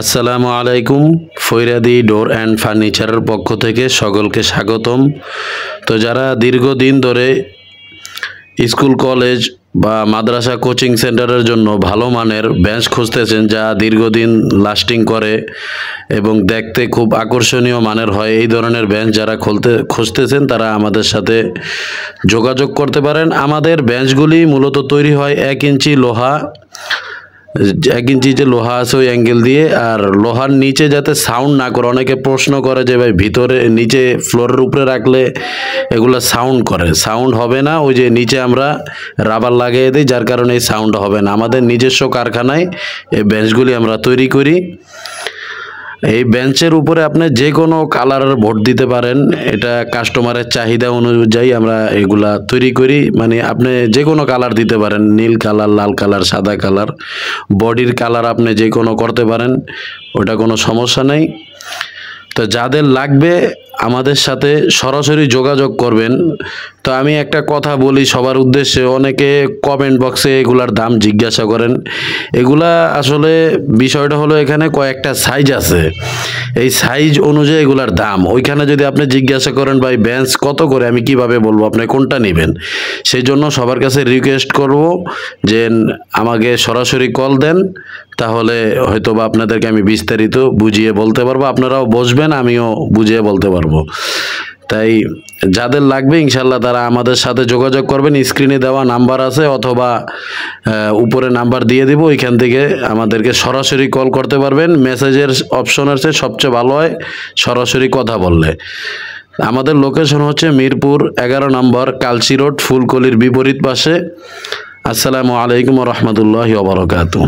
আসসালামু আলাইকুম। ফৈরাদি door and ফার্নিচারের পক্ষ থেকে সকলকে স্বাগতম। তো যারা দীর্ঘদিন ধরে স্কুল কলেজ বা মাদ্রাসা কোচিং সেন্টারের জন্য ভালো মানের বেঞ্চ খুঁজতেছেন, যা দীর্ঘদিন লাস্টিং করে এবং দেখতে খুব আকর্ষণীয় মানের হয়, এই ধরনের বেঞ্চ যারা খুঁজতেছেন তারা আমাদের সাথে যোগাযোগ করতে পারেন। আমাদের বেঞ্চগুলি মূলত তৈরি হয় 1 ইঞ্চি লোহা, 1 ইঞ্চি যে লোহা আছে ওই অ্যাঙ্গেল দিয়ে, আর লোহার নিচে যাতে সাউন্ড না করে। অনেকে প্রশ্ন করে যে ভাই ভিতরে নিচে ফ্লোরের উপরে রাখলে এগুলো সাউন্ড করে, সাউন্ড হবে না। ওই যে নিচে আমরা রাবার লাগিয়ে দিই, যার কারণে এই সাউন্ড হবে না। আমাদের নিজস্ব কারখানায় এই বেঞ্চগুলি আমরা তৈরি করি। এই বেঞ্চের উপরে আপনি যে কোনো কালারের ভোট দিতে পারেন, এটা কাস্টমারের চাহিদা অনুযায়ী আমরা এগুলা তৈরি করি। মানে আপনি যে কোনো কালার দিতে পারেন, নীল কালার, লাল কালার, সাদা কালার, বডির কালার আপনি যে কোনো করতে পারেন, ওটা কোনো সমস্যা নেই। তো যাদের লাগবে আমাদের সাথে সরাসরি যোগাযোগ করবেন। তো আমি একটা কথা বলি সবার উদ্দেশ্যে, অনেকে কমেন্ট বক্সে এগুলার দাম জিজ্ঞাসা করেন। এগুলা আসলে বিষয়টা হলো এখানে কয়েকটা সাইজ আছে, এই সাইজ অনুযায়ী এগুলার দাম। ওইখানে যদি আপনি জিজ্ঞাসা করেন ভাই বেঞ্চ কত করে, আমি কিভাবে বলবো আপনি কোনটা নেবেন। সেই জন্য সবার কাছে রিকোয়েস্ট করব যে আমাকে সরাসরি কল দেন, তাহলে হয়তো বা আপনাদেরকে আমি বিস্তারিত বুঝিয়ে বলতে পারবো, আপনারাও বসবেন, আমিও বুঝিয়ে বলতে পারবো। তাই যাদের লাগবে ইনশাল্লাহ তারা আমাদের সাথে যোগাযোগ করবেন। স্ক্রিনে দেওয়া নাম্বার আছে অথবা উপরে নাম্বার দিয়ে দিব, ওইখান থেকে আমাদেরকে সরাসরি কল করতে পারবেন। মেসেজের অপশন আছে, সবচেয়ে ভালো হয় সরাসরি কথা বললে। আমাদের লোকেশন হচ্ছে মিরপুর 11 নম্বর কালসি রোড, ফুলকলির বিপরীত পাশে। আসসালামু আলাইকুম ওয়া রাহমাতুল্লাহি ওয়া বারাকাতুহু।